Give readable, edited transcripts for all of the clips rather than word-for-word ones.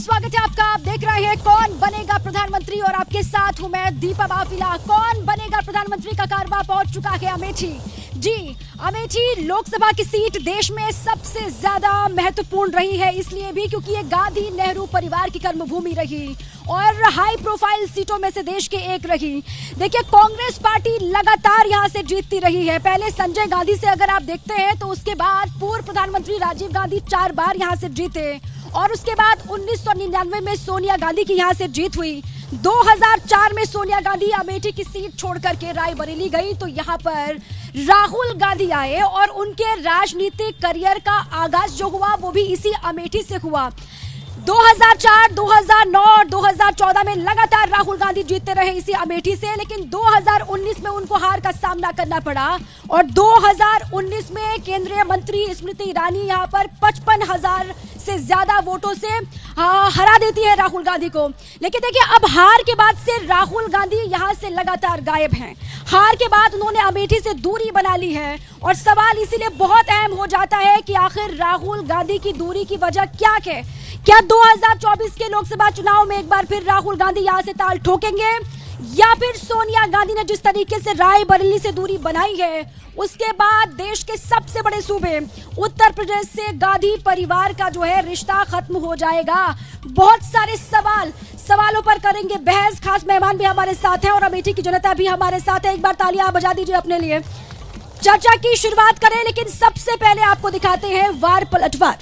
स्वागत है आपका। आप देख रहे हैं कौन बनेगा प्रधानमंत्री और आपके साथ हूं मैं दीपा बाफिला। कौन बनेगा प्रधानमंत्री का कारवा पहुंच चुका है अमेठी। जी, अमेठी लोकसभा की सीट देश में सबसे ज्यादा महत्वपूर्ण रही है, इसलिए भी क्योंकि ये गांधी नेहरू परिवार की कर्मभूमि रही और हाई प्रोफाइल सीटों में से देश के एक रही। देखिए, कांग्रेस पार्टी लगातार यहां से जीतती रही है। पहले संजय गांधी से अगर आप देखते हैं तो उसके बाद पूर्व प्रधानमंत्री राजीव गांधी 4 बार यहां से जीते और उसके बाद 1999 में सोनिया गांधी की यहां से जीत हुई। 2004 में सोनिया गांधी अमेठी की सीट छोड़ करके रायबरेली गई तो यहाँ पर राहुल गांधी आए और उनके राजनीतिक करियर का आगाज जो हुआ वो भी इसी अमेठी से हुआ। 2004, 2009 और 2014 में लगातार राहुल गांधी जीतते रहे इसी अमेठी से, लेकिन 2019 में उनको हार का सामना करना पड़ा और 2019 में केंद्रीय मंत्री स्मृति ईरानी यहां पर 55,000 से ज्यादा वोटों से हरा देती है राहुल गांधी को। लेकिन देखिए, अब हार के बाद से राहुल गांधी यहां से लगातार गायब हैं। हार के बाद उन्होंने अमेठी से दूरी बना ली है और सवाल इसीलिए बहुत अहम हो जाता है कि आखिर राहुल गांधी की दूरी की वजह क्या है। क्या 2024 के लोकसभा चुनाव में एक बार फिर राहुल गांधी यहां से ताल ठोकेंगे या फिर सोनिया गांधी ने जिस तरीके से रायबरेली से दूरी बनाई है उसके बाद देश के सबसे बड़े सूबे उत्तर प्रदेश से गांधी परिवार का जो है रिश्ता खत्म हो जाएगा। बहुत सारे सवालों पर करेंगे बहस। खास मेहमान भी हमारे साथ हैं और अमेठी की जनता भी हमारे साथ है। एक बार तालियां बजा दीजिए अपने लिए। चर्चा की शुरुआत करें, लेकिन सबसे पहले आपको दिखाते हैं वार पलटवार।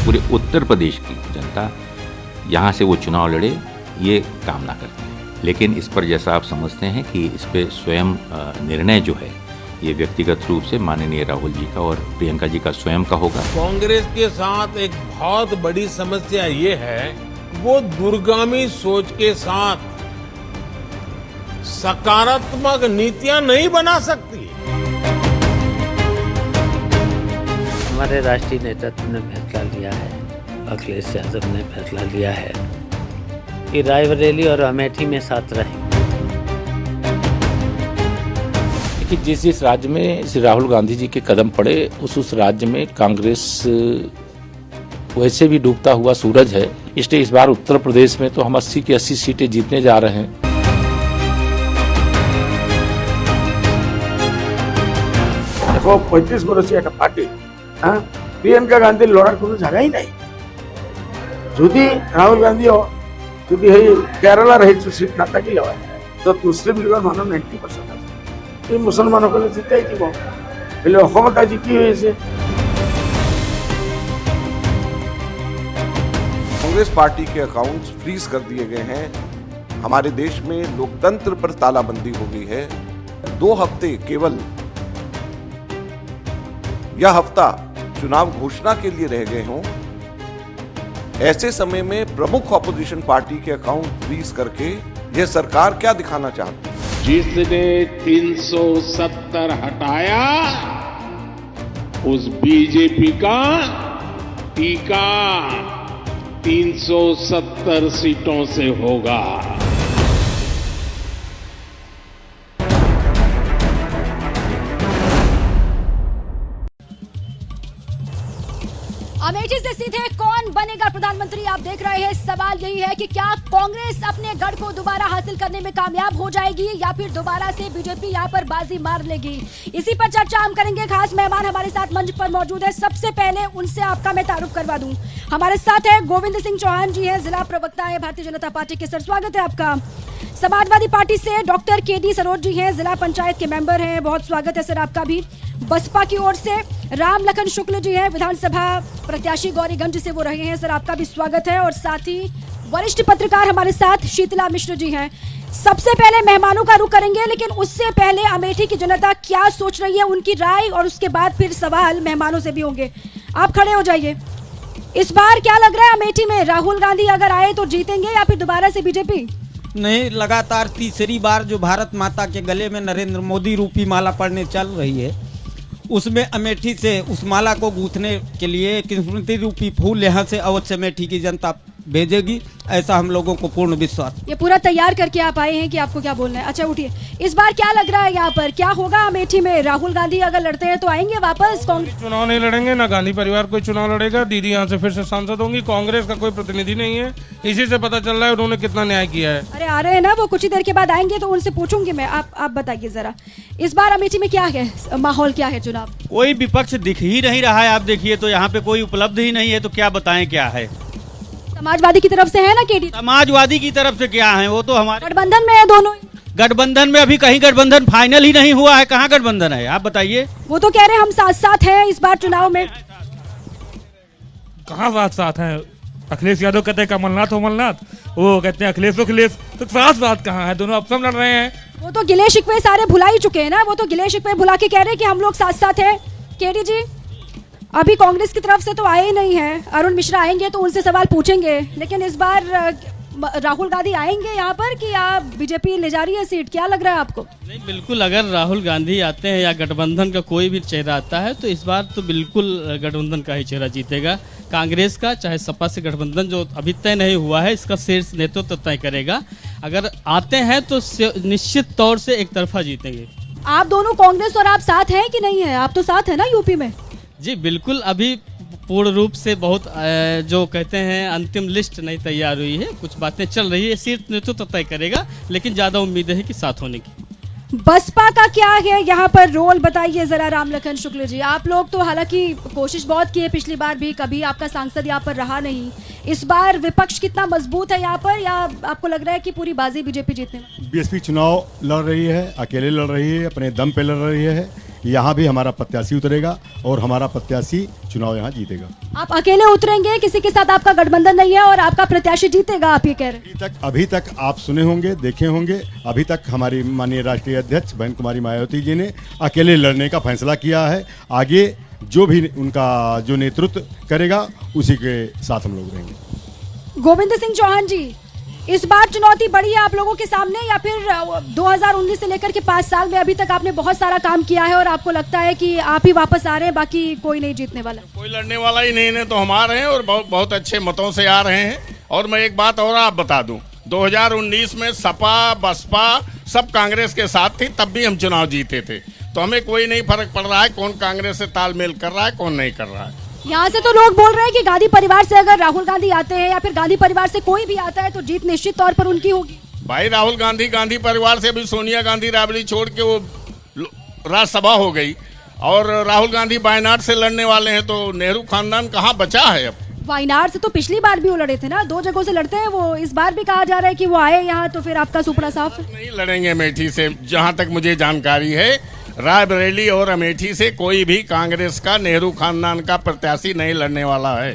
पूरे उत्तर प्रदेश की जनता यहाँ से वो चुनाव लड़े ये कामना करती है, लेकिन इस पर जैसा आप समझते हैं कि इस पे स्वयं निर्णय जो है ये व्यक्तिगत रूप से माननीय राहुल जी का और प्रियंका जी का स्वयं का होगा। कांग्रेस के साथ एक बहुत बड़ी समस्या ये है, वो दूरगामी सोच के साथ सकारात्मक नीतियां नहीं बना सकती। हमारे राष्ट्रीय नेतृत्व ने फैसला लिया है, अखिलेश यादव ने फैसला लिया है कि रायबरेली और अमेठी में साथ रहेंगे। कि जिस राज्य में श्री राहुल गांधी जी के कदम पड़े उस राज्य में कांग्रेस वैसे भी डूबता हुआ सूरज है, इसलिए इस बार उत्तर प्रदेश में तो हम 80 की 80 सीटें जीतने जा रहे हैं। देखो 35 वर्षीय एक पार्टी प्रियंका गांधी लड़ार কোনো জায়গাই নাই। যদি রাহুল গান্ধী যদি এই কেরালার এই সিট না থাকিলে হয় তো মুসলিম লীগের মানুষ 90% আছে, এই মুসলমানসকলে জিতাই দিব। বলে অসমত আজি কি হয়েছে? कांग्रेस पार्टी के अकाउंट्स फ्रीज कर दिए गए हैं। हमारे देश में लोकतंत्र पर तालाबंदी हो गई है। 2 हफ्ते केवल यह हफ्ता चुनाव घोषणा के लिए रह गए हों, ऐसे समय में प्रमुख ऑपोजिशन पार्टी के अकाउंट फ्रीज करके यह सरकार क्या दिखाना चाहती है? जिसने 370 हटाया उस बीजेपी का टीका 370 सीटों से होगा। अमेठी से सीधे कौन बनेगा प्रधानमंत्री आप देख रहे हैं। सवाल यही है कि क्या कांग्रेस अपने गढ़ को दोबारा हासिल करने में कामयाब हो जाएगी या फिर दोबारा से बीजेपी यहां पर बाजी मार लेगी। इसी पर चर्चा हम करेंगे। खास मेहमान हमारे साथ मंच पर मौजूद है। सबसे पहले उनसे आपका मैं तारुफ करवा दूं। हमारे साथ है गोविंद सिंह चौहान जी है, जिला प्रवक्ता है भारतीय जनता पार्टी के। सर स्वागत है आपका। समाजवादी पार्टी से डॉक्टर केडी सरोज जी हैं, जिला पंचायत के मेंबर हैं, बहुत स्वागत है सर आपका भी। बसपा की ओर से राम लखन शुक्ल जी हैं, विधानसभा प्रत्याशी गौरीगंज से वो रहे हैं, सर आपका भी स्वागत है। और साथ ही वरिष्ठ पत्रकार हमारे साथ शीतला मिश्र जी हैं। सबसे पहले मेहमानों का रुख करेंगे, लेकिन उससे पहले अमेठी की जनता क्या सोच रही है उनकी राय और उसके बाद फिर सवाल मेहमानों से भी होंगे। आप खड़े हो जाइए। इस बार क्या लग रहा है अमेठी में, राहुल गांधी अगर आए तो जीतेंगे या फिर दोबारा से बीजेपी? नहीं, लगातार तीसरी बार जो भारत माता के गले में नरेंद्र मोदी रूपी माला पड़ने चल रही है, उसमें अमेठी से उस माला को गूंथने के लिए एक स्मृति रूपी फूल यहाँ से अवश्य अमेठी की जनता भेजेगी, ऐसा हम लोगों को पूर्ण विश्वास। ये पूरा तैयार करके आप आए हैं कि आपको क्या बोलना है। अच्छा उठिए, इस बार क्या लग रहा है यहाँ पर, क्या होगा अमेठी में? राहुल गांधी अगर लड़ते हैं तो आएंगे वापस कांग्रेस? चुनाव नहीं लड़ेंगे, ना गांधी परिवार कोई चुनाव लड़ेगा। दीदी यहाँ से फिर से सांसद होंगी। कांग्रेस का कोई प्रतिनिधि नहीं है, इसी से पता चल रहा है उन्होंने कितना न्याय किया है। अरे आ रहे हैं ना वो, कुछ ही देर के बाद आएंगे तो उनसे पूछूंगी मैं। आप बताइए जरा, इस बार अमेठी में क्या है माहौल, क्या है चुनाव? कोई विपक्ष दिख ही नहीं रहा है। आप देखिए तो यहाँ पे कोई उपलब्ध ही नहीं है, तो क्या बताएं क्या है। समाजवादी की तरफ से है ना केडी? समाजवादी की तरफ से क्या है, वो तो हमारे गठबंधन में है दोनों। गठबंधन में अभी कहीं गठबंधन फाइनल ही नहीं हुआ है। कहाँ गठबंधन है, आप बताइए। वो तो कह रहे हैं हम साथ साथ हैं इस बार चुनाव में। कहाँ साथ साथ हैं? अखिलेश यादव कहते हैं कमलनाथ कमलनाथ, वो कहते हैं अखिलेश अखिलेश, तो साथ साथ कहाँ है? दोनों आपस में लड़ रहे हैं। वो तो गिले शिकवे सारे भुला ही चुके हैं ना, वो तो गिले शिकवे भुला के कह रहे हैं कि हम लोग साथ साथ हैं। केडी जी, अभी कांग्रेस की तरफ से तो आए ही नहीं हैं। अरुण मिश्रा आएंगे तो उनसे सवाल पूछेंगे, लेकिन इस बार राहुल गांधी आएंगे यहाँ पर कि आप बीजेपी ले जा रही है सीट, क्या लग रहा है आपको? नहीं, बिल्कुल, अगर राहुल गांधी आते हैं या गठबंधन का कोई भी चेहरा आता है तो इस बार तो बिल्कुल गठबंधन का ही चेहरा जीतेगा। कांग्रेस का चाहे सपा से गठबंधन जो अभी तय नहीं हुआ है, इसका शीर्ष नेतृत्व तय करेगा। अगर आते हैं तो निश्चित तौर से एक तरफा जीतेंगे। आप दोनों कांग्रेस और आप साथ हैं कि नहीं है? आप तो साथ है ना यूपी में? जी बिल्कुल, अभी पूर्ण रूप से बहुत जो कहते हैं अंतिम लिस्ट नहीं तैयार हुई है, कुछ बातें चल रही है, शीर्ष नेतृत्व तय करेगा, लेकिन ज़्यादा उम्मीद है कि साथ होने की। बसपा का क्या है यहाँ पर रोल, बताइए जरा रामलखन शुक्ल जी। आप लोग तो हालांकि कोशिश बहुत की है, पिछली बार भी कभी आपका सांसद यहाँ पर रहा नहीं। इस बार विपक्ष कितना मजबूत है यहाँ पर, या आपको लग रहा है कि पूरी बाजी बीजेपी जीतने में? बीएसपी चुनाव लड़ रही है, अकेले लड़ रही है, अपने दम पे लड़ रही है। यहाँ भी हमारा प्रत्याशी उतरेगा और हमारा प्रत्याशी चुनाव यहाँ जीतेगा। आप अकेले उतरेंगे, किसी के साथ आपका गठबंधन नहीं है और आपका प्रत्याशी जीतेगा, आप ये कह रहे हैं? अभी तक आप सुने होंगे, देखे होंगे, अभी तक हमारी माननीय राष्ट्रीय अध्यक्ष बहन कुमारी मायावती जी ने अकेले लड़ने का फैसला किया है। आगे जो भी उनका जो नेतृत्व करेगा उसी के साथ हम लोग रहेंगे। गोविंद सिंह चौहान जी, इस बार चुनौती बड़ी है आप लोगों के सामने, या फिर 2019 से लेकर के 5 साल में अभी तक आपने बहुत सारा काम किया है और आपको लगता है कि आप ही वापस आ रहे हैं, बाकी कोई नहीं जीतने वाला? कोई लड़ने वाला ही नहीं, तो हम आ रहे हैं और बहुत अच्छे मतों से आ रहे हैं। और मैं एक बात और आप बता दूं, 2019 में सपा बसपा सब कांग्रेस के साथ थी, तब भी हम चुनाव जीते थे। तो हमें कोई नहीं फर्क पड़ रहा है कौन कांग्रेस से तालमेल कर रहा है, कौन नहीं कर रहा है। यहाँ से तो लोग बोल रहे हैं कि गांधी परिवार से अगर राहुल गांधी आते हैं या फिर गांधी परिवार से कोई भी आता है तो जीत निश्चित तौर पर उनकी होगी। भाई राहुल गांधी परिवार से अभी सोनिया गांधी राबड़ी छोड़ के वो राज्यसभा हो गई, और राहुल गांधी वायनाड से लड़ने वाले हैं, तो नेहरू खानदान कहाँ बचा है अब? वायनाड से तो पिछली बार भी वो लड़े थे ना, 2 जगहों से लड़ते हैं वो। इस बार भी कहा जा रहा है कि वो आए यहाँ, तो फिर आपका सुपड़ा साफ है। नहीं लड़ेंगे अमेठी से, जहाँ तक मुझे जानकारी है। रायबरेली और अमेठी से कोई भी कांग्रेस का नेहरू खानदान का प्रत्याशी नहीं लड़ने वाला है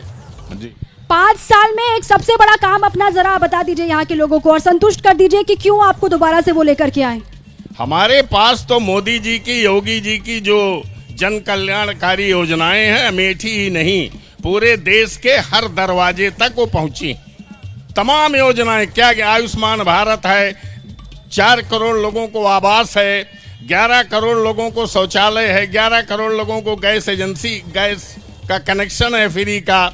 जी। 5 साल में एक सबसे बड़ा काम अपना जरा बता दीजिए यहाँ के लोगों को और संतुष्ट कर दीजिए कि क्यों आपको दोबारा से वो लेकर के आए। हमारे पास तो मोदी जी की, योगी जी की जो जन कल्याणकारी योजनाएं हैं, अमेठी ही नहीं पूरे देश के हर दरवाजे तक वो पहुंची। तमाम योजनाएं, क्या आयुष्मान भारत है, 4 करोड़ लोगों को आवास है, 11 करोड़ लोगों को शौचालय है, 11 करोड़ लोगों को गैस का कनेक्शन है, फ्री का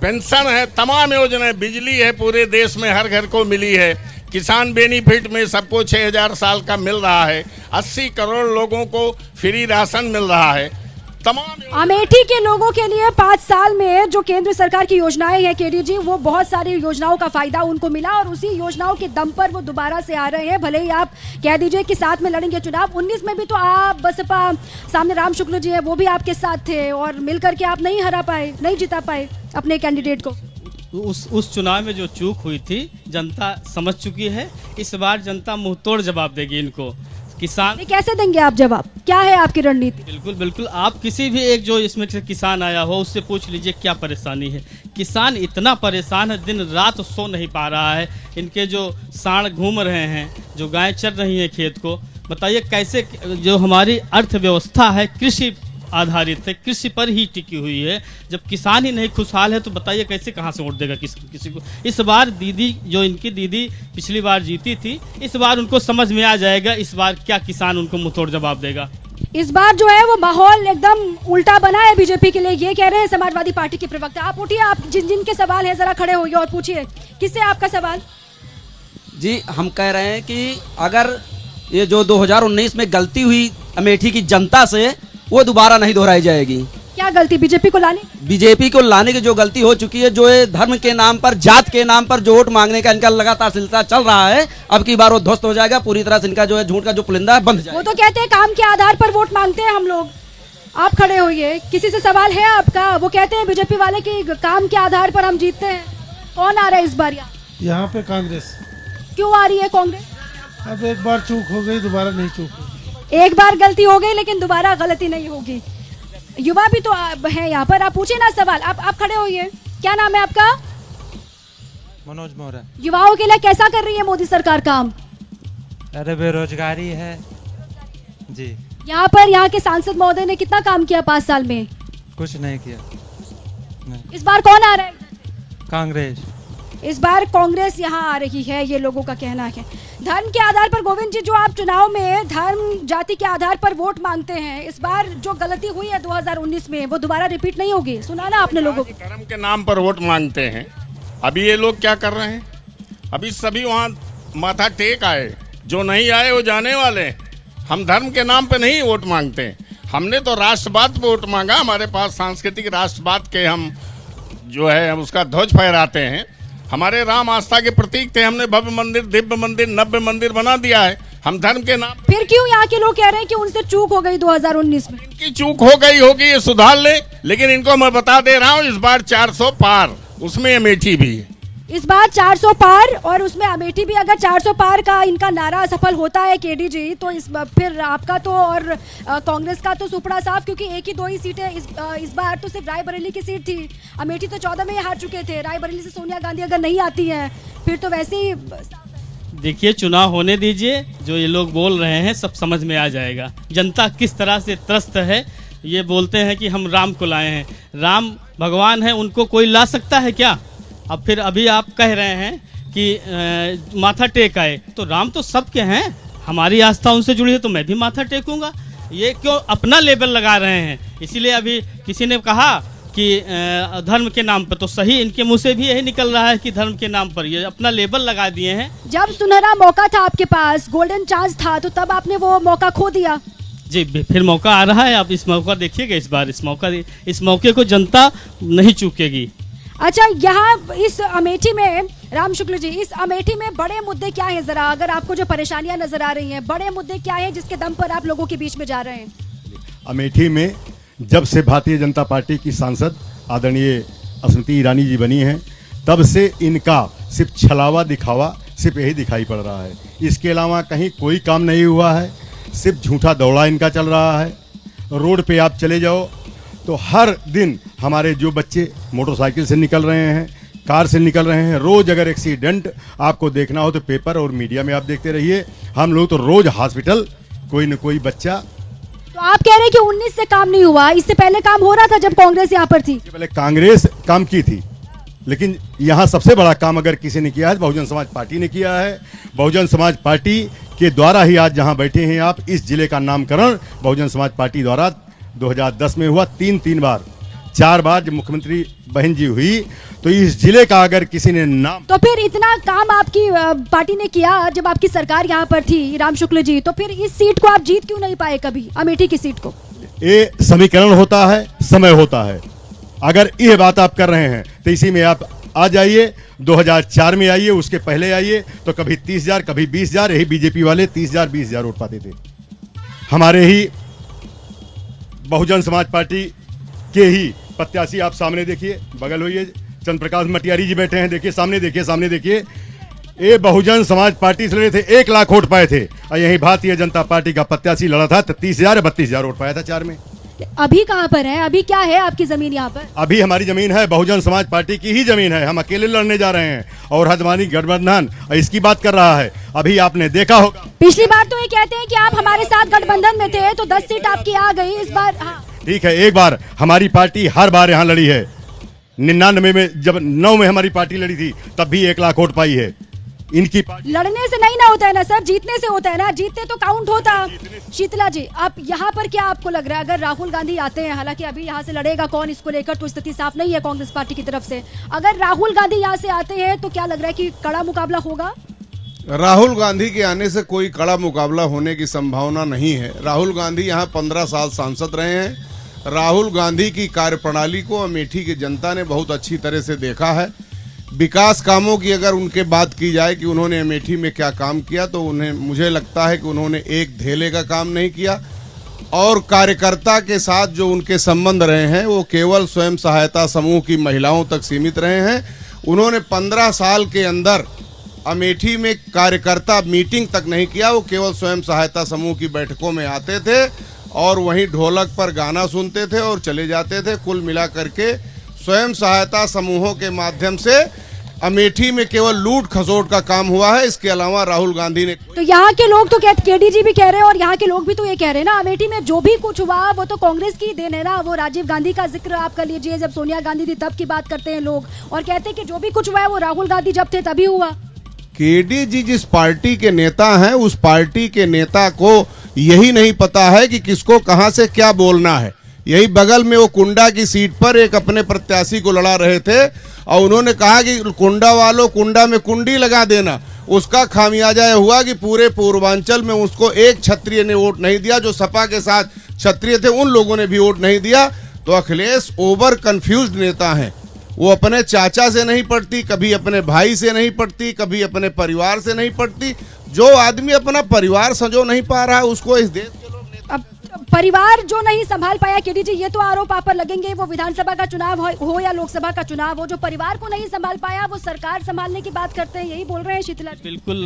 पेंशन है, तमाम योजनाएं, बिजली है, पूरे देश में हर घर को मिली है। किसान बेनिफिट में सबको 6000 साल का मिल रहा है, 80 करोड़ लोगों को फ्री राशन मिल रहा है। तमाम अमेठी के लोगों के लिए 5 साल में जो केंद्र सरकार की योजनाएं हैं केडी जी, वो बहुत सारी योजनाओं का फायदा उनको मिला और उसी योजनाओं के दम पर वो दोबारा से आ रहे हैं। भले ही आप कह दीजिए कि साथ में लड़ेंगे चुनाव, 19 में भी तो आप बसपा सामने राम शुक्ल जी है, वो भी आपके साथ थे और मिलकर के आप नहीं हरा पाए, नहीं जिता पाए अपने कैंडिडेट को। उस चुनाव में जो चूक हुई थी जनता समझ चुकी है। इस बार जनता मुंहतोड़ जवाब देगी इनको। किसान कैसे देंगे आप जवाब, क्या है आपकी रणनीति? बिल्कुल बिल्कुल, आप किसी भी एक जो इसमें से किसान आया हो उससे पूछ लीजिए क्या परेशानी है। किसान इतना परेशान है, दिन रात सो नहीं पा रहा है। इनके जो सांड घूम रहे हैं, जो गायें चर रही हैं खेत को, बताइए कैसे। जो हमारी अर्थव्यवस्था है कृषि आधारित है, कृषि पर ही टिकी हुई है। जब किसान ही नहीं खुशहाल है तो बताइए कैसे, कहाँ से वोट देगा किसी को। इस बार दीदी, जो इनकी दीदी पिछली बार जीती थी, इस बार उनको समझ में आ जाएगा इस बार क्या किसान उनको मुंहतोड़ जवाब देगा। इस बार जो है वो माहौल एकदम उल्टा बना है बीजेपी के लिए, ये कह रहे हैं समाजवादी पार्टी के प्रवक्ता। आप उठिए, आप जिन के सवाल है जरा खड़े होइए और पूछिए। किससे आपका सवाल? जी, हम कह रहे हैं कि अगर ये जो 2019 में गलती हुई अमेठी की जनता से, वो दोबारा नहीं दोहराई जाएगी। क्या गलती? बीजेपी को लाने की जो गलती हो चुकी है, जो ये धर्म के नाम पर, जात के नाम पर जो वोट मांगने का इनका लगातार सिलसिला चल रहा है, अब की बार वो ध्वस्त हो जाएगा पूरी तरह से। इनका जो है झूठ का जो पुलिंदा है बंद जाएगा। वो तो कहते हैं काम के आधार पर वोट मांगते हैं हम लोग। आप खड़े होइए, किसी से सवाल है आपका? वो कहते हैं बीजेपी वाले की काम के आधार पर हम जीतते हैं। कौन आ रहा है इस बार यहाँ पे? कांग्रेस। क्यों आ रही है कांग्रेस? अब एक बार चूक हो गई, दोबारा नहीं चूक होगी। एक बार गलती हो गई लेकिन दोबारा गलती नहीं होगी। युवा भी तो है यहाँ पर, आप पूछे ना सवाल। आप खड़े होइए। क्या नाम है आपका? मनोज मोहरा। युवाओं के लिए कैसा कर रही है मोदी सरकार काम? अरे बेरोजगारी है जी। यहाँ के सांसद महोदय ने कितना काम किया 5 साल में? कुछ नहीं किया। नहीं। इस बार कौन आ रहा है? कांग्रेस। इस बार कांग्रेस यहाँ आ रही है, ये लोगों का कहना है। धर्म के आधार पर गोविंद जी, जो आप चुनाव में धर्म जाति के आधार पर वोट मांगते हैं, इस बार जो गलती हुई है 2019 में, वो दोबारा रिपीट नहीं होगी? सुना ना आपने लोगों को। धर्म के नाम पर वोट मांगते हैं। अभी ये लोग क्या कर रहे हैं? अभी सभी वहाँ माथा टेक आए, जो नहीं आए वो जाने वाले। हम धर्म के नाम पे नहीं वोट मांगते, हमने तो राष्ट्रवाद पे वोट मांगा। हमारे पास सांस्कृतिक राष्ट्रवाद के हम जो है उसका ध्वज फहराते हैं। हमारे राम आस्था के प्रतीक थे, हमने भव्य मंदिर, दिव्य मंदिर, नव्य मंदिर बना दिया है। हम धर्म के नाम। फिर क्यों यहाँ के लोग कह रहे हैं कि उनसे चूक हो गई 2019 में? इनकी चूक हो गई होगी, ये सुधार ले। लेकिन इनको मैं बता दे रहा हूँ, इस बार 400 पार, उसमें अमेठी भी है। इस बार 400 पार और उसमें अमेठी भी। अगर 400 पार का इनका नारा सफल होता है केडी जी, तो फिर आपका तो और कांग्रेस का तो सुपड़ा साफ, क्योंकि एक ही 2 ही सीटें इस बार तो सिर्फ रायबरेली की सीट थी। अमेठी तो 14 में ही हार चुके थे। रायबरेली से सोनिया गांधी अगर नहीं आती है फिर तो वैसे ही। देखिए, चुनाव होने दीजिए, जो ये लोग बोल रहे हैं सब समझ में आ जाएगा। जनता किस तरह से त्रस्त है। ये बोलते हैं कि हम राम को लाए हैं, राम भगवान है, उनको कोई ला सकता है क्या? अब फिर अभी आप कह रहे हैं कि माथा टेक आए, तो राम तो सबके हैं। हमारी आस्था उनसे जुड़ी है तो मैं भी माथा टेकूंगा। ये क्यों अपना लेबल लगा रहे हैं? इसीलिए अभी किसी ने कहा कि धर्म के नाम पर, तो सही इनके मुंह से भी यही निकल रहा है कि धर्म के नाम पर ये अपना लेबल लगा दिए हैं। जब सुनहरा मौका था आपके पास, गोल्डन चांस था, तो तब आपने वो मौका खो दिया। जी, फिर मौका आ रहा है। आप इस मौका देखिएगा। इस बार इस मौके को जनता नहीं चूकेगी। अच्छा, यहाँ इस अमेठी में, राम शुक्ल जी, इस अमेठी में बड़े मुद्दे क्या हैं? जरा अगर आपको जो परेशानियां नजर आ रही हैं, बड़े मुद्दे क्या हैं जिसके दम पर आप लोगों के बीच में जा रहे हैं? अमेठी में जब से भारतीय जनता पार्टी की सांसद आदरणीय स्मृति ईरानी जी बनी हैं, तब से इनका सिर्फ छलावा दिखावा सिर्फ यही दिखाई पड़ रहा है। इसके अलावा कहीं कोई काम नहीं हुआ है। सिर्फ झूठा दौड़ा इनका चल रहा है। रोड पे आप चले जाओ तो हर दिन हमारे जो बच्चे मोटरसाइकिल से निकल रहे हैं, कार से निकल रहे हैं। रोज अगर एक्सीडेंट आपको देखना हो तो पेपर और मीडिया में आप देखते रहिए। हम लोग तो रोज हॉस्पिटल, कोई न कोई बच्चा। तो आप कह रहे हैं कि 19 से काम नहीं हुआ, इससे पहले काम हो रहा था जब कांग्रेस यहाँ पर थी? पहले कांग्रेस काम की थी, लेकिन यहाँ सबसे बड़ा काम अगर किसी ने किया है तो बहुजन समाज पार्टी ने किया है। बहुजन समाज पार्टी के द्वारा ही आज जहाँ बैठे हैं आप, इस जिले का नामकरण बहुजन समाज पार्टी द्वारा 2010 में हुआ। 3 बार 4 बार जब मुख्यमंत्री बहन जी हुई, तो इस जिले का अगर किसी ने नाम। तो फिर इतना काम आपकी पार्टी ने किया जब आपकी सरकार यहाँ पर थी, राम शुक्ल जी, तो फिर इस सीट को आप जीत क्यों नहीं पाए कभी, अमेठी की सीट को? ये समीकरण होता है, समय होता है। अगर ये बात आप कर रहे हैं तो इसी में आप आ जाइए। 2004 में आइए, उसके पहले आइए, तो कभी 30,000 कभी 20,000, यही बीजेपी वाले 30,000 20,000 वोट पाते थे। हमारे ही बहुजन समाज पार्टी के ही प्रत्याशी आप सामने देखिए, बगल होइए, चंद्र प्रकाश मटियारी जी बैठे हैं, देखिए सामने, देखिए सामने, देखिए। ये बहुजन समाज पार्टी से लड़े थे, 1 लाख वोट पाए थे। और यही भारतीय जनता पार्टी का प्रत्याशी लड़ा था तो 30,000 या 32,000 वोट पाया था 4 में। अभी कहाँ पर है? अभी क्या है आपकी जमीन यहाँ पर? अभी हमारी जमीन है, बहुजन समाज पार्टी की ही जमीन है। हम अकेले लड़ने जा रहे हैं और हमारी गठबंधन इसकी बात कर रहा है। अभी आपने देखा होगा, पिछली बार तो ये कहते हैं कि आप हमारे साथ गठबंधन में थे तो 10 सीट आपकी आ गई। इस बार ठीक है, एक बार हमारी पार्टी हर बार यहाँ लड़ी है। 99 में जब 9 में हमारी पार्टी लड़ी थी तब भी 1 लाख वोट पाई है। इनकी लड़ने से नहीं ना होता है ना सर, जीतने से होता है ना, जीतने तो काउंट होता। शीतला जी, आप यहाँ पर क्या आपको लग रहा है, अगर राहुल गांधी आते हैं, हालांकि अभी यहाँ से लड़ेगा कौन इसको लेकर तो स्थिति साफ नहीं है कांग्रेस पार्टी की तरफ से, अगर राहुल गांधी यहाँ से आते हैं तो क्या लग रहा है कि कड़ा मुकाबला होगा? राहुल गांधी के आने से कोई कड़ा मुकाबला होने की संभावना नहीं है। राहुल गांधी यहाँ 15 साल सांसद रहे हैं। राहुल गांधी की कार्यप्रणाली को अमेठी की जनता ने बहुत अच्छी तरह से देखा है। विकास कामों की अगर उनके बात की जाए कि उन्होंने अमेठी में क्या काम किया, तो उन्हें मुझे लगता है कि उन्होंने एक धेले का काम नहीं किया, और कार्यकर्ता के साथ जो उनके संबंध रहे हैं वो केवल स्वयं सहायता समूह की महिलाओं तक सीमित रहे हैं। उन्होंने 15 साल के अंदर अमेठी में कार्यकर्ता मीटिंग तक नहीं किया, वो केवल स्वयं सहायता समूह की बैठकों में आते थे और वहीं ढोलक पर गाना सुनते थे और चले जाते थे। कुल मिलाकर के स्वयं सहायता समूहों के माध्यम से अमेठी में केवल लूट खसोट का काम हुआ है। इसके अलावा राहुल गांधी ने तो यहाँ के लोग तो केडीजी भी कह रहे हैं और यहाँ के लोग भी तो ये कह रहे हैं ना, अमेठी में जो भी कुछ हुआ वो तो कांग्रेस की देन है ना। वो राजीव गांधी का जिक्र आप कर लीजिए, जब सोनिया गांधी थी तब की बात करते हैं लोग, और कहते हैं कि जो भी कुछ हुआ है वो राहुल गांधी जब थे तभी हुआ। केडीजी जिस पार्टी के नेता हैं, उस पार्टी के नेता को यही नहीं पता है कि किसको कहां से क्या बोलना है। यही बगल में वो कुंडा की सीट पर एक अपने प्रत्याशी को लड़ा रहे थे और उन्होंने कहा कि कुंडा वालों, कुंडा में कुंडी लगा देना। उसका खामियाजा यह हुआ कि पूरे पूर्वांचल में उसको एक क्षत्रिय ने वोट नहीं दिया। जो सपा के साथ क्षत्रिय थे उन लोगों ने भी वोट नहीं दिया। तो अखिलेश ओवर कंफ्यूज्ड नेता हैं। वो अपने चाचा से नहीं पड़ती, कभी अपने भाई से नहीं पड़ती, कभी अपने परिवार से नहीं पड़ती। जो आदमी अपना परिवार संजो नहीं पा रहा है उसको इस देश के लोग अब परिवार जो नहीं संभाल पाया केडीजी, ये तो आरोप आप पर लगेंगे, वो विधानसभा का चुनाव हो या लोकसभा का चुनाव हो, जो परिवार को नहीं संभाल पाया वो सरकार संभालने की बात करते हैं, यही बोल रहे हैं शीतला? बिल्कुल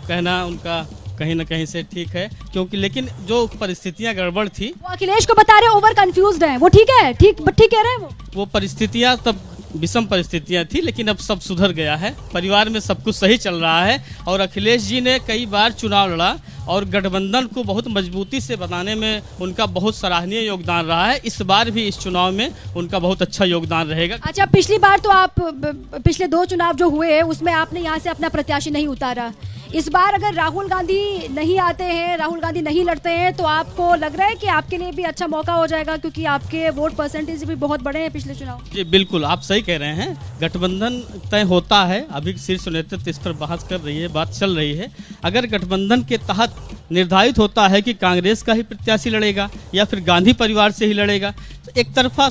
कहना उनका कहीं ना कहीं से ठीक है, क्योंकि लेकिन जो परिस्थितियां गड़बड़ थी वो अखिलेश को बता रहे ओवर कंफ्यूज्ड हैं, वो ठीक है, ठीक कह रहे हैं वो परिस्थितियां तब विषम परिस्थितियां थी, लेकिन अब सब सुधर गया है, परिवार में सब कुछ सही चल रहा है। और अखिलेश जी ने कई बार चुनाव लड़ा और गठबंधन को बहुत मजबूती से बनाने में उनका बहुत सराहनीय योगदान रहा है। इस बार भी इस चुनाव में उनका बहुत अच्छा योगदान रहेगा। अच्छा, पिछली बार तो आप पिछले 2 चुनाव जो हुए उसमें आपने यहाँ से अपना प्रत्याशी नहीं उतारा। इस बार अगर राहुल गांधी नहीं आते हैं, राहुल गांधी नहीं लड़ते हैं, तो आपको लग रहा है कि आपके लिए भी अच्छा मौका हो जाएगा, क्योंकि आपके वोट परसेंटेज भी बहुत बड़े हैं पिछले चुनाव? जी बिल्कुल, आप सही कह रहे हैं। गठबंधन तय होता है, अभी शीर्ष नेतृत्व इस पर बहस कर रही है, बात चल रही है। अगर गठबंधन के तहत निर्धारित होता है कि कांग्रेस का ही प्रत्याशी लड़ेगा या फिर गांधी परिवार से ही लड़ेगा, तो एक तरफा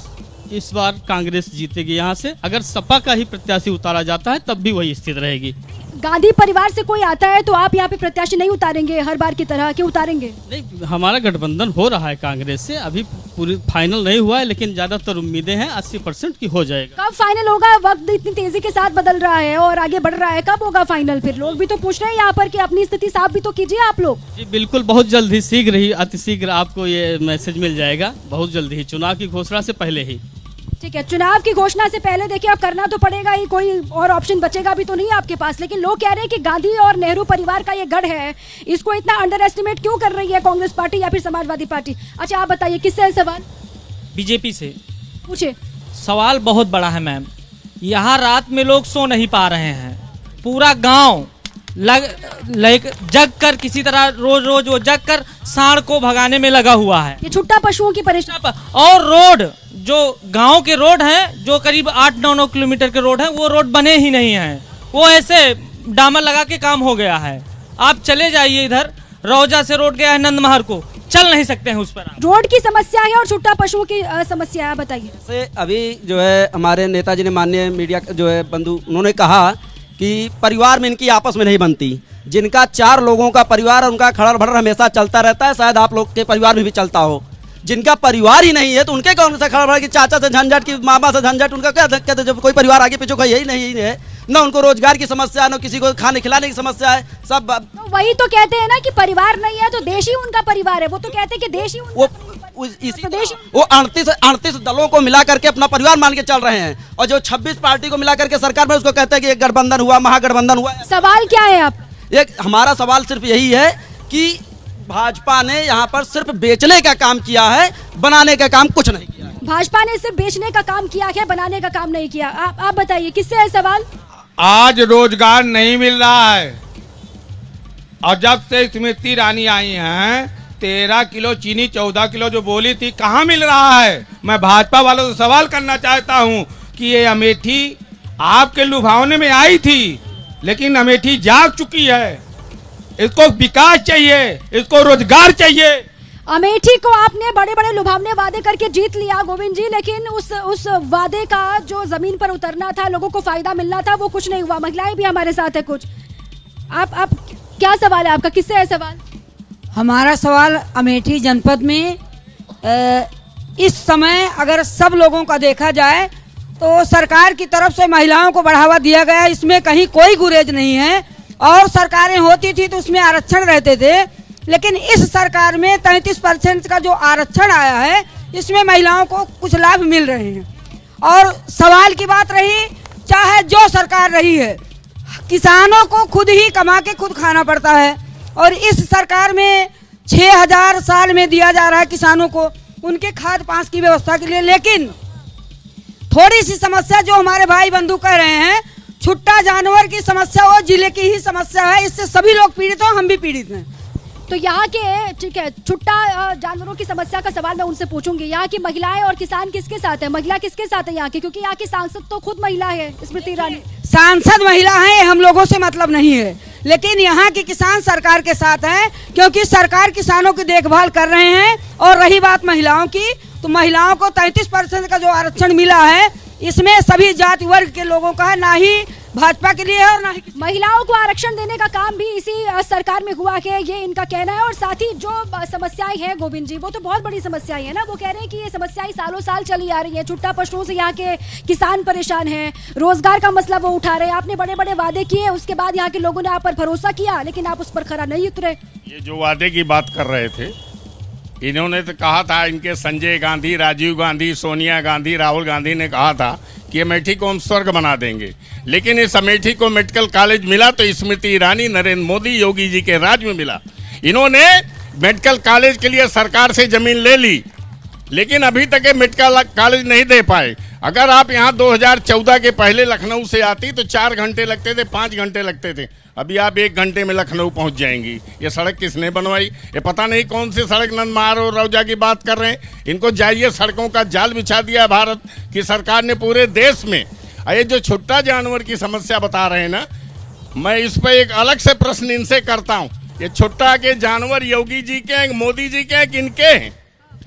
इस बार कांग्रेस जीतेगी यहाँ से। अगर सपा का ही प्रत्याशी उतारा जाता है तब भी वही स्थिति रहेगी। गांधी परिवार से कोई आता है तो आप यहाँ पे प्रत्याशी नहीं उतारेंगे हर बार की तरह, क्यों उतारेंगे? नहीं, हमारा गठबंधन हो रहा है कांग्रेस से, अभी पूरी फाइनल नहीं हुआ है, लेकिन ज्यादातर उम्मीदें हैं 80% की हो जाएगा। कब फाइनल होगा? वक्त इतनी तेजी के साथ बदल रहा है और आगे बढ़ रहा है, कब होगा फाइनल? फिर लोग भी तो पूछ रहे हैं यहाँ पर कि अपनी स्थिति साफ भी तो कीजिए आप लोग। जी बिल्कुल, बहुत जल्द ही, शीघ्र ही, अतिशीघ्र आपको ये मैसेज मिल जाएगा, बहुत जल्द ही, चुनाव की घोषणा से पहले ही। ठीक है, चुनाव की घोषणा से पहले देखिए अब करना तो पड़ेगा ही, कोई और ऑप्शन बचेगा भी तो नहीं आपके पास। लेकिन लोग कह रहे हैं कि गांधी और नेहरू परिवार का ये गढ़ है, इसको इतना अंडर एस्टिमेट क्यों कर रही है कांग्रेस पार्टी या फिर समाजवादी पार्टी? अच्छा आप बताइए, किससे है सवाल? बीजेपी से पूछे। सवाल बहुत बड़ा है मैम। यहाँ रात में लोग सो नहीं पा रहे हैं, पूरा गांव जग कर किसी तरह रोज वो जग कर सांड को भगाने में लगा हुआ है। ये छुट्टा पशुओं की परेशानी। और रोड जो गांव के रोड हैं, जो करीब 8-9 किलोमीटर के रोड हैं, वो रोड बने ही नहीं हैं, वो ऐसे डामर लगा के काम हो गया है। आप चले जाइए, इधर रौजा से रोड गया है नंदमहर को, चल नहीं सकते हैं उस पर। रोड की समस्या है और छुट्टा पशुओं की समस्या है, बताइए। अभी जो है हमारे नेताजी ने, माननीय मीडिया जो है बंधु, उन्होंने कहा कि परिवार में इनकी आपस में नहीं बनती। जिनका 4 लोगों का परिवार है उनका खड़र भड़र हमेशा चलता रहता है, शायद आप लोग के परिवार में भी चलता हो। जिनका परिवार ही नहीं है तो उनके कौन सा खड़र भड़र की चाचा से झंझट की मामा से झंझट, उनका क्या कहते? जब कोई परिवार आगे पीछे का यही नहीं है, न उनको रोजगार की समस्या है, न किसी को खाने खिलाने की समस्या है, सब तो वही तो कहते हैं ना कि परिवार नहीं है तो देश ही उनका परिवार है। वो तो कहते हैं कि देश ही वो 38 दलों को मिला करके अपना परिवार मान के चल रहे हैं, और जो 26 पार्टी को मिला करके सरकार में उसको कहते हैं कि एक गठबंधन हुआ, महागठबंधन हुआ। सवाल क्या है आप? एक हमारा सवाल सिर्फ यही है कि भाजपा ने यहाँ पर सिर्फ बेचने का काम किया है, बनाने का काम कुछ नहीं किया। भाजपा ने सिर्फ बेचने का काम किया है, बनाने का काम नहीं किया। आप बताइए, किससे है सवाल? आज रोजगार नहीं मिल रहा है, और जब से स्मृति ईरानी आई हैं 13 किलो चीनी 14 किलो जो बोली थी, कहाँ मिल रहा है? मैं भाजपा वालों से सवाल करना चाहता हूँ कि ये अमेठी आपके लुभावने में आई थी, लेकिन अमेठी जाग चुकी है। इसको विकास चाहिए, इसको रोजगार चाहिए। अमेठी को आपने बड़े बड़े लुभावने वादे करके जीत लिया गोविंद जी, लेकिन उस वादे का जो जमीन पर उतरना था, लोगों को फायदा मिलना था, वो कुछ नहीं हुआ। महिलाएं भी हमारे साथ है कुछ। आप क्या सवाल है आपका, किससे है सवाल? हमारा सवाल अमेठी जनपद में इस समय अगर सब लोगों का देखा जाए तो सरकार की तरफ से महिलाओं को बढ़ावा दिया गया, इसमें कहीं कोई गुरेज नहीं है। और सरकारें होती थी तो उसमें आरक्षण रहते थे, लेकिन इस सरकार में 33% का जो आरक्षण आया है, इसमें महिलाओं को कुछ लाभ मिल रहे हैं। और सवाल की बात रही, चाहे जो सरकार रही है, किसानों को खुद ही कमा के खुद खाना पड़ता है, और इस सरकार में 6000 साल में दिया जा रहा है किसानों को उनके खाद पांच की व्यवस्था के लिए। लेकिन थोड़ी सी समस्या जो हमारे भाई बंधु कह रहे हैं, छुट्टा जानवर की समस्या वो जिले की ही समस्या है, इससे सभी लोग पीड़ित हो, हम भी पीड़ित हैं। तो यहाँ के, ठीक है, छुट्टा जानवरों की समस्या का सवाल मैं उनसे पूछूंगी। यहाँ की महिलाएं और किसान किसके साथ है? महिला किसके साथ है यहाँ की? क्योंकि यहाँ की सांसद तो खुद महिला है, स्मृति ईरानी। सांसद महिला है, हम लोगों से मतलब नहीं है, लेकिन यहाँ के किसान सरकार के साथ हैं, क्योंकि सरकार किसानों की देखभाल कर रहे हैं। और रही बात महिलाओं की, तो महिलाओं को 33% का जो आरक्षण मिला है, इसमें सभी जाति वर्ग के लोगों का है, ना ही भाजपा के लिए है और ना ही महिलाओं को आरक्षण देने का काम भी इसी सरकार में हुआ है, ये इनका कहना है। और साथ ही जो समस्याएं हैं गोविंद जी, वो तो बहुत बड़ी समस्याएं हैं ना। वो कह रहे हैं कि ये समस्याएं सालों साल चली आ रही है, छुट्टा पशुओं से यहाँ के किसान परेशान हैं, रोजगार का मसला वो उठा रहे हैं। आपने बड़े बड़े वादे किए, उसके बाद यहाँ के लोगों ने आप पर भरोसा किया, लेकिन आप उस पर खरा नहीं उतरे। ये जो वादे की बात कर रहे थे, इन्होंने तो कहा था, इनके संजय गांधी, राजीव गांधी, सोनिया गांधी, राहुल गांधी ने कहा था कि अमेठी को हम स्वर्ग बना देंगे। लेकिन इस अमेठी को मेडिकल कॉलेज मिला तो स्मृति ईरानी, नरेंद्र मोदी, योगी जी के राज में मिला। इन्होंने मेडिकल कॉलेज के लिए सरकार से जमीन ले ली, लेकिन अभी तक ये मेडिकल कॉलेज नहीं दे पाए। अगर आप यहाँ 2014 के पहले लखनऊ से आती तो 4 घंटे लगते थे, 5 घंटे लगते थे। अभी आप 1 घंटे में लखनऊ पहुँच जाएंगी। ये सड़क किसने बनवाई? ये पता नहीं कौन सी सड़क, नंदमार और रौजा की बात कर रहे हैं। इनको जाइए, सड़कों का जाल बिछा दिया है भारत की सरकार ने पूरे देश में। ये जो छुट्टा जानवर की समस्या बता रहे हैं ना, मैं इस पर एक अलग से प्रश्न इनसे करता हूँ। ये छुट्टा के जानवर योगी जी के हैं, मोदी जी के हैं, किनके हैं?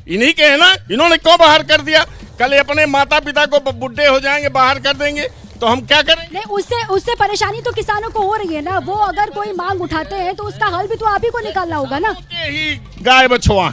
इन्हीं के हैं ना। इन्होंने क्यों बाहर कर दिया? कल अपने माता पिता को बुढ़े हो जाएंगे, बाहर कर देंगे, तो हम क्या करें? नहीं, उससे परेशानी तो किसानों को हो रही है ना। वो अगर कोई मांग उठाते हैं तो उसका हल भी तो आप ही को निकालना होगा ना। ही गाय बछुआ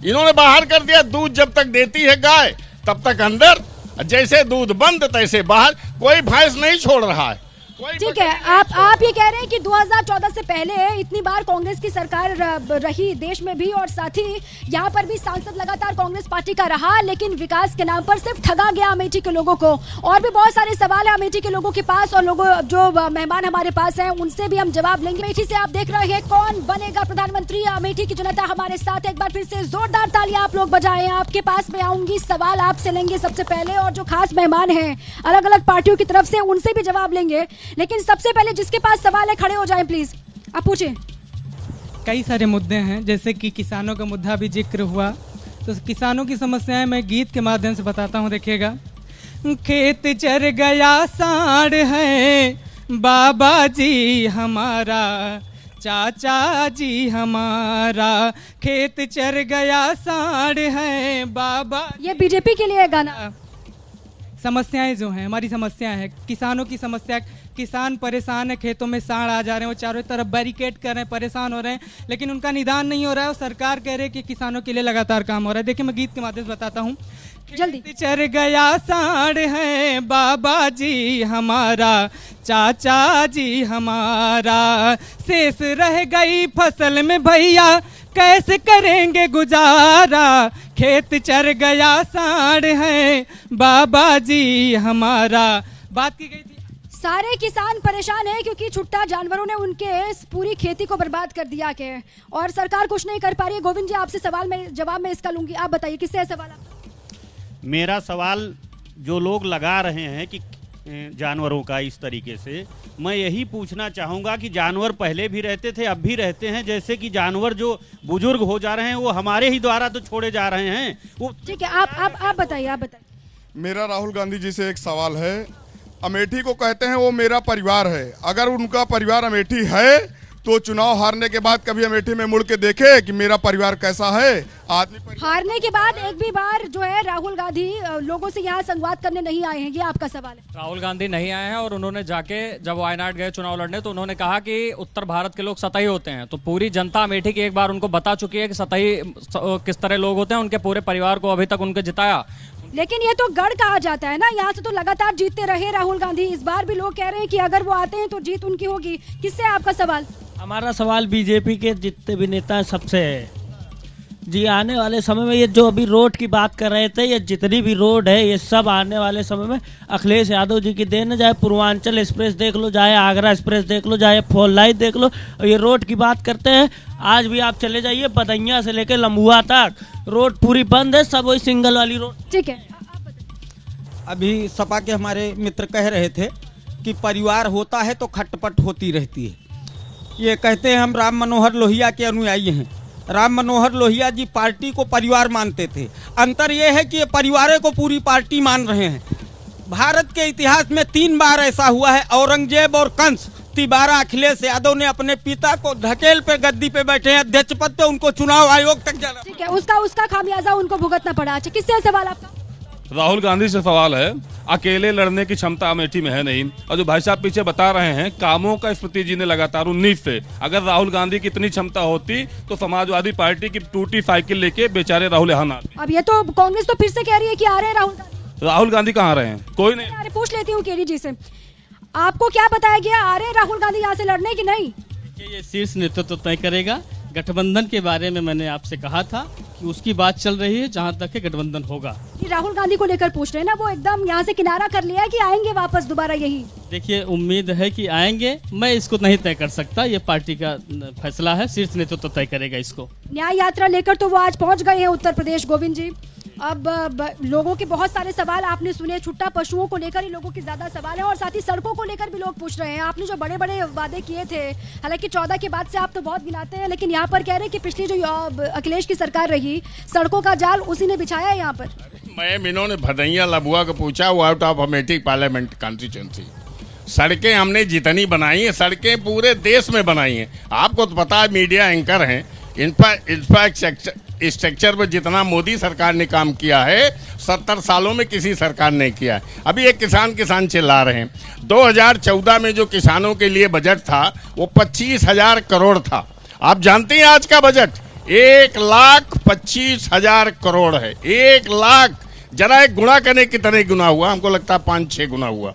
इन्होंने बाहर कर दिया। दूध जब तक देती है गाय, तब तक अंदर, जैसे दूध बंद तैसे बाहर। कोई भैंस नहीं छोड़ रहा है। ठीक है, आप ये कह रहे हैं कि 2014 से पहले इतनी बार कांग्रेस की सरकार रही देश में भी, और साथ ही यहाँ पर भी सांसद लगातार कांग्रेस पार्टी का रहा, लेकिन विकास के नाम पर सिर्फ ठगा गया अमेठी के लोगों को। और भी बहुत सारे सवाल है अमेठी के लोगों के पास, और लोगों जो मेहमान हमारे पास हैं उनसे भी हम जवाब लेंगे। अमेठी से आप देख रहे हैं कौन बनेगा प्रधानमंत्री। अमेठी की जनता हमारे साथ, एक बार फिर से जोरदार तालियां आप लोग बजाएं। आपके पास में आऊंगी, सवाल आपसे लेंगे सबसे पहले, और जो खास मेहमान हैं अलग अलग पार्टियों की तरफ से, उनसे भी जवाब लेंगे। लेकिन सबसे पहले जिसके पास सवाल है, खड़े हो जाएं प्लीज, आप पूछें। कई सारे मुद्दे हैं, जैसे कि किसानों का मुद्दा भी जिक्र हुआ, तो किसानों की समस्याएं मैं गीत के माध्यम से बताता हूं। देखिएगा, खेत चर गया साढ़ है बाबा जी हमारा, चाचा जी हमारा, खेत चर गया साढ़ है बाबा। ये बीजेपी के लिए गाना। समस्याएं जो हैं, हमारी समस्या है, किसानों की समस्या। किसान परेशान है, खेतों में सांड आ जा रहे हैं, वो चारों तरफ बैरिकेड कर रहे हैं, परेशान हो रहे हैं, लेकिन उनका निदान नहीं हो रहा है। और सरकार कह रही है कि किसानों के लिए लगातार काम हो रहा है। देखिए, मैं गीत के माध्यम से बताता हूँ। जल्दी। चर गया सांड है बाबा जी हमारा, चाचा जी हमारा, शेष रह गई फसल में भैया कैसे करेंगे गुजारा, खेत चर गया सांड है बाबा जी हमारा। बात की गई थी, सारे किसान परेशान हैं क्योंकि छुट्टा जानवरों ने उनके पूरी खेती को बर्बाद कर दिया के, और सरकार कुछ नहीं कर पा रही है। गोविंद जी, आपसे सवाल में जवाब मैं इसका लूंगी, आप बताइए किससे है सवाल आपका? मेरा सवाल जो लोग लगा रहे हैं कि जानवरों का इस तरीके से। मैं यही पूछना चाहूँगा कि जानवर पहले भी रहते थे, अब भी रहते हैं, जैसे कि जानवर जो बुजुर्ग हो जा रहे हैं वो हमारे ही द्वारा तो छोड़े जा रहे हैं। वो ठीक है, आप बताइए। मेरा राहुल गांधी जी से एक सवाल है। अमेठी को कहते हैं वो मेरा परिवार है, अगर उनका परिवार अमेठी है तो चुनाव हारने के बाद कभी अमेठी में मुड़ के देखे कि मेरा परिवार कैसा है। आदमी हारने के बाद एक भी बार जो है राहुल गांधी लोगों से यहाँ संवाद करने नहीं आए हैं, ये आपका सवाल है? राहुल गांधी नहीं आए हैं और उन्होंने जाके जब वायनाड गए चुनाव लड़ने तो उन्होंने कहा कि उत्तर भारत के लोग सतही होते हैं। तो पूरी जनता अमेठी की एक बार उनको बता चुकी है कि सतही किस तरह लोग होते हैं। उनके पूरे परिवार को अभी तक उनके जिताया। लेकिन ये तो गढ़ कहा जाता है ना, यहाँ से तो लगातार जीतते रहे राहुल गांधी। इस बार भी लोग कह रहे हैं कि अगर वो आते हैं तो जीत उनकी होगी। किससे आपका सवाल? हमारा सवाल बीजेपी के जितने भी नेता हैं सबसे है जी। आने वाले समय में ये जो अभी रोड की बात कर रहे थे, ये जितनी भी रोड है ये सब आने वाले समय में अखिलेश यादव जी की देन है। चाहे पूर्वांचल एक्सप्रेस देख लो, चाहे आगरा एक्सप्रेस देख लो, चाहे फोर लाइन देख लो। और ये रोड की बात करते हैं, आज भी आप चले जाइए बदैया से लेकर लम्बुआ तक रोड पूरी बंद है, सब वही सिंगल वाली रोड। ठीक है, अभी सपा के हमारे मित्र कह रहे थे कि परिवार होता है तो खटपट होती रहती है। ये कहते हैं हम राम मनोहर लोहिया के अनुयायी हैं। राम मनोहर लोहिया जी पार्टी को परिवार मानते थे। अंतर ये है कि ये परिवार को पूरी पार्टी मान रहे हैं। भारत के इतिहास में 3 बार ऐसा हुआ है, औरंगजेब और कंस। तिबारा अखिलेश यादव ने अपने पिता को ढकेल पे गद्दी पे बैठे हैं अध्यक्ष पद पे, उनको चुनाव आयोग तक जाना। ठीक है, उसका खामियाजा उनको भुगतना पड़ा। अच्छा, किससे सवाल आपका? राहुल गांधी से सवाल है। अकेले लड़ने की क्षमता अमेठी में है नहीं, और जो भाई साहब पीछे बता रहे हैं कामों का स्मृति जी ने लगातार 19 से, अगर राहुल गांधी की इतनी क्षमता होती तो समाजवादी पार्टी की टूटी साइकिल लेके बेचारे राहुल यहाँ ना। अब ये तो कांग्रेस तो फिर से कह रही है कि आ रहे हैं राहुल गांधी कहाँ रहे हैं? कोई नहीं। अरे पूछ लेती हूँ केडी जी से, आपको क्या बताया गया, आ रहे हैं राहुल गांधी यहाँ से लड़ने की नहीं? ये शीर्ष नेतृत्व तय करेगा। गठबंधन के बारे में मैंने आपसे कहा था कि उसकी बात चल रही है, जहां तक के गठबंधन होगा। ये राहुल गांधी को लेकर पूछ रहे हैं ना, वो एकदम यहाँ से किनारा कर लिया है कि आएंगे वापस दोबारा यही? देखिए, उम्मीद है कि आएंगे, मैं इसको नहीं तय कर सकता, ये पार्टी का फैसला है, शीर्ष नेतृत्व तय करेगा इसको। न्याय यात्रा लेकर तो वो आज पहुंच गए हैं उत्तर प्रदेश। गोविंद जी, अब लोगों के बहुत सारे सवाल आपने सुने। छुट्टा पशुओं को लेकर ही लोगों के ज्यादा सवाल है, और साथ ही सड़कों को लेकर भी लोग पूछ रहे हैं। आपने जो बड़े बड़े वादे किए थे, हालांकि 14 के बाद से आप तो बहुत गिनाते हैं, लेकिन यहाँ पर कह रहे हैं कि पिछली जो अखिलेश की सरकार रही, सड़कों का जाल उसी ने बिछाया है यहाँ पर। मैं इन्होंने भदैया लबुआ को पूछा, वो out of Amethi parliament constituency. सड़कें हमने जितनी बनाई हैं, सड़कें पूरे देश में बनाई हैं। आपको तो पता है, मीडिया एंकर हैं। इंफ्रास्ट्रक्चर पर जितना मोदी सरकार ने काम किया है 70 सालों में किसी सरकार ने किया है। अभी एक किसान चिल्ला रहे हैं। 2014 में जो किसानों के लिए बजट था वो 25,000 करोड़ था। आप जानते हैं आज का बजट 1,25,000 करोड़ है। 1 लाख, जरा एक गुणा करने कितने गुना हुआ? हमको लगता है 5-6 गुना हुआ।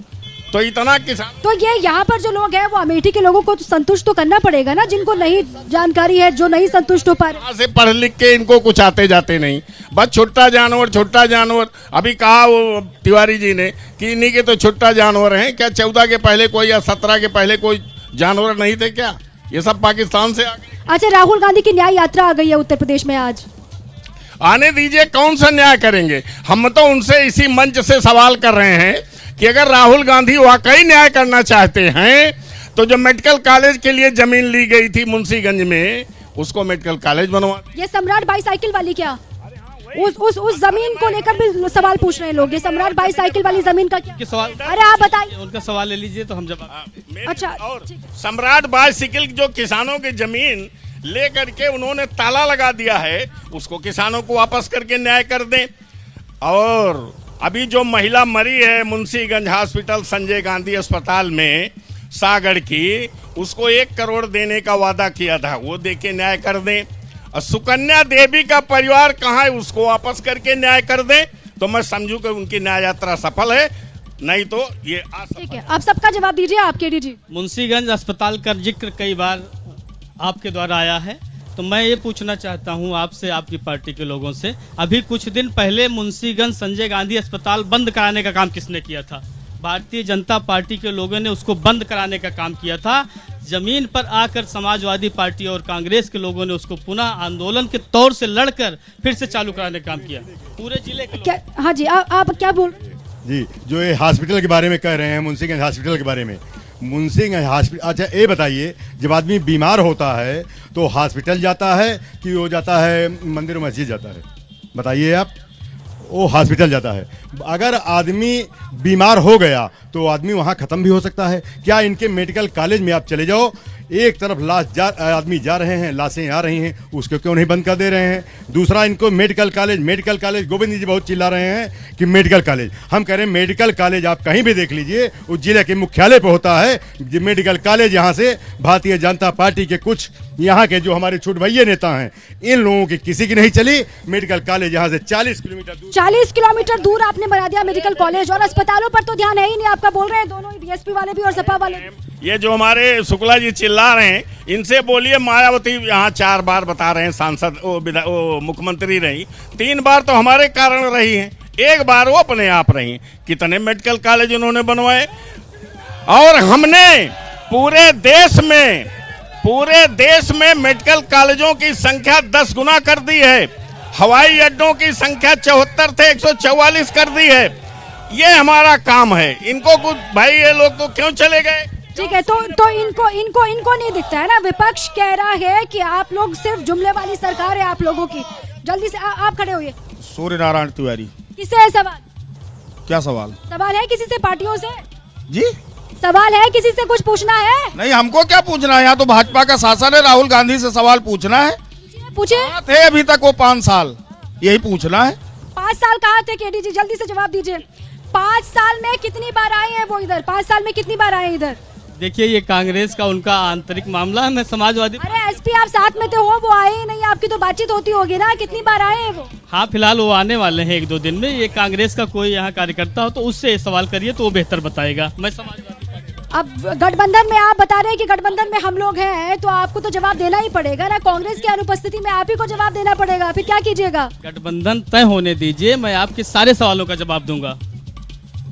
तो इतना किसान, तो ये यहाँ पर जो लोग हैं वो अमेठी के लोगों को तो संतुष्ट तो करना पड़ेगा ना, जिनको नहीं जानकारी है, जो नहीं संतुष्ट हो पा रहे। से पढ़ लिख के इनको कुछ आते जाते नहीं, बस छोटा जानवर। अभी कहा वो तिवारी जी ने कि इन्हीं के तो छोटा जानवर हैं। क्या 14 के पहले कोई या 17 के पहले कोई जानवर नहीं थे क्या? ये सब पाकिस्तान से आ गए। अच्छा, राहुल गांधी की न्याय यात्रा आ गई है उत्तर प्रदेश में आज। आने दीजिए, कौन सा न्याय करेंगे? हम तो उनसे इसी मंच से सवाल कर रहे हैं कि अगर राहुल गांधी वाकई न्याय करना चाहते हैं तो जो मेडिकल कॉलेज के लिए जमीन ली गई थी मुंशीगंज में, उसको मेडिकल कॉलेज बनवा। ये सम्राट बाईसाइकिल वाली क्या उस जमीन को लेकर भी सवाल पूछ रहे हैं लोग। ये सम्राट बाईसाइकिल वाली जमीन का क्या सवाल? अरे आप बताइए, उनका सवाल ले लीजिए तो हम जवाब। अच्छा, और सम्राट बाईसाइकिल जो किसानों की जमीन लेकर के उन्होंने ताला लगा दिया है, उसको किसानों को वापस करके न्याय कर दें। और अभी जो महिला मरी है मुंशीगंज हॉस्पिटल संजय गांधी अस्पताल में सागड़ की, उसको 1 करोड़ देने का वादा किया था, वो देके न्याय कर दें। और सुकन्या देवी का परिवार कहाँ है, उसको वापस करके न्याय कर दें, तो मैं समझूं कि उनकी न्याय यात्रा सफल है। नहीं तो ये ठीक है। आप सबका जवाब दीजिए, आप केडी जी। मुंशीगंज अस्पताल का जिक्र कई बार आपके द्वारा आया है, तो मैं ये पूछना चाहता हूं आपसे, आपकी पार्टी के लोगों से, अभी कुछ दिन पहले मुंशीगंज संजय गांधी अस्पताल बंद कराने का काम किसने किया था? भारतीय जनता पार्टी के लोगों ने उसको बंद कराने का काम किया था। जमीन पर आकर समाजवादी पार्टी और कांग्रेस के लोगों ने उसको पुनः आंदोलन के तौर से लड़कर फिर से चालू कराने का काम किया पूरे जिले के। हाँ जी, आप क्या बोल? जी, जो ये हॉस्पिटल के बारे में कह रहे हैं, मुंशीगंज हॉस्पिटल के बारे में, मुंशीगंज हॉस्पिटल, अच्छा ये बताइए, जब आदमी बीमार होता है तो हॉस्पिटल जाता है कि वो जाता है मंदिर मस्जिद जाता है? बताइए आप। वो हॉस्पिटल जाता है। अगर आदमी बीमार हो गया तो आदमी वहाँ ख़त्म भी हो सकता है। क्या इनके मेडिकल कॉलेज में आप चले जाओ, एक तरफ आदमी जा रहे हैं, लाशें आ रही हैं, उसको क्यों नहीं बंद कर दे रहे हैं? दूसरा, इनको मेडिकल कॉलेज गोविंद जी बहुत चिल्ला रहे हैं कि मेडिकल कॉलेज, हम कह रहे हैं मेडिकल कॉलेज आप कहीं भी देख लीजिए, उस जिले के मुख्यालय पे होता है मेडिकल कॉलेज। यहाँ से भारतीय जनता पार्टी के कुछ यहाँ के जो हमारे छूट भैया नेता हैं, इन लोगों की किसी की नहीं चली। मेडिकल कॉलेज यहाँ से 40 किलोमीटर दूर आपने बना दिया मेडिकल कॉलेज, और अस्पतालों पर तो ध्यान है ही नहीं आपका, बोल रहे हैं दोनों ही, बीएसपी वाले भी और सपा वाले। ये जो हमारे शुक्ला जी चिल्ला रहे हैं, इनसे बोलिए मायावती यहाँ 4 बार बता रहे हैं सांसद, वो मुख्यमंत्री रही, 3 बार तो हमारे कारण रही हैं, 1 बार वो अपने आप रही। कितने मेडिकल कॉलेज उन्होंने बनवाए, और हमने पूरे देश में मेडिकल कॉलेजों की संख्या 10 गुना कर दी है। हवाई अड्डों की संख्या 74 थे 144 कर दी है। ये हमारा काम है। इनको कुछ भाई, ये लोग तो क्यों चले गए? ठीक है, तो इनको नहीं दिखता है ना, विपक्ष कह रहा है कि आप लोग सिर्फ जुमले वाली सरकार है आप लोगों की। जल्दी से आप खड़े होइए। सूर्य नारायण तिवारी। किससे है सवाल? क्या सवाल? सवाल है किसी से, पार्टियों से? जी, सवाल है किसी से, कुछ पूछना है? नहीं, हमको क्या पूछना है, यहाँ तो भाजपा का शासन है, राहुल गांधी से सवाल पूछना है। पूछे थे अभी तक वो 5 साल, यही पूछना है। 5 साल कहाँ थे केडी जी, जल्दी से जवाब दीजिए। 5 साल में कितनी बार आए हैं वो इधर? 5 साल में कितनी बार आए इधर? देखिए, ये कांग्रेस का उनका आंतरिक मामला है। मैं समाजवादी, अरे एसपी आप साथ में थे, वो आए ही नहीं, आपकी तो बातचीत होती होगी ना, कितनी बार आए हैं वो? हाँ, फिलहाल वो आने वाले हैं 1-2 दिन में। ये कांग्रेस का कोई यहाँ कार्यकर्ता हो तो उससे सवाल करिए तो वो बेहतर बताएगा। मैं समाजवादी, अब गठबंधन में आप बता रहे हैं कि गठबंधन में हम लोग हैं, तो आपको तो जवाब देना ही पड़ेगा ना, कांग्रेस की अनुपस्थिति में आप ही को जवाब देना पड़ेगा, फिर क्या कीजिएगा? गठबंधन तय होने दीजिए, मैं आपके सारे सवालों का जवाब दूंगा।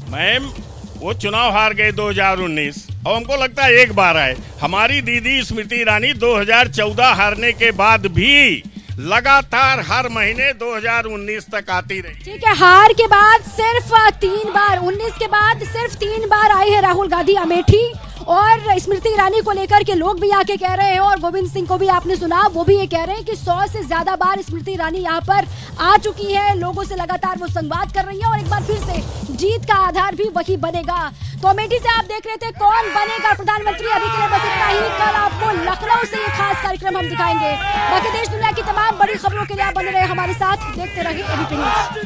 मैम, वो चुनाव हार गए 2019 और हमको लगता है 1 बार आए। हमारी दीदी स्मृति ईरानी 2014 हारने के बाद भी लगातार हर महीने 2019 तक आती रही। ठीक है, हार के बाद सिर्फ 3 बार, 19 के बाद सिर्फ 3 बार आए हैं राहुल गांधी अमेठी, और स्मृति ईरानी को लेकर के लोग भी आके कह रहे हैं, और गोविंद सिंह को भी आपने सुना, वो भी ये कह रहे हैं कि 100 से ज्यादा बार स्मृति ईरानी यहाँ पर आ चुकी है, लोगों से लगातार वो संवाद कर रही है, और एक बार फिर से जीत का आधार भी वही बनेगा। तो अमेठी से आप देख रहे थे कौन बनेगा प्रधानमंत्री। अभी के लिए बस इतना ही, कल आपको लखनऊ से ये खास कार्यक्रम हम दिखाएंगे। बाकी देश दुनिया की तमाम बड़ी खबरों के लिए आप बने रहे हमारे साथ, देखते रहिए एबीपी न्यूज़।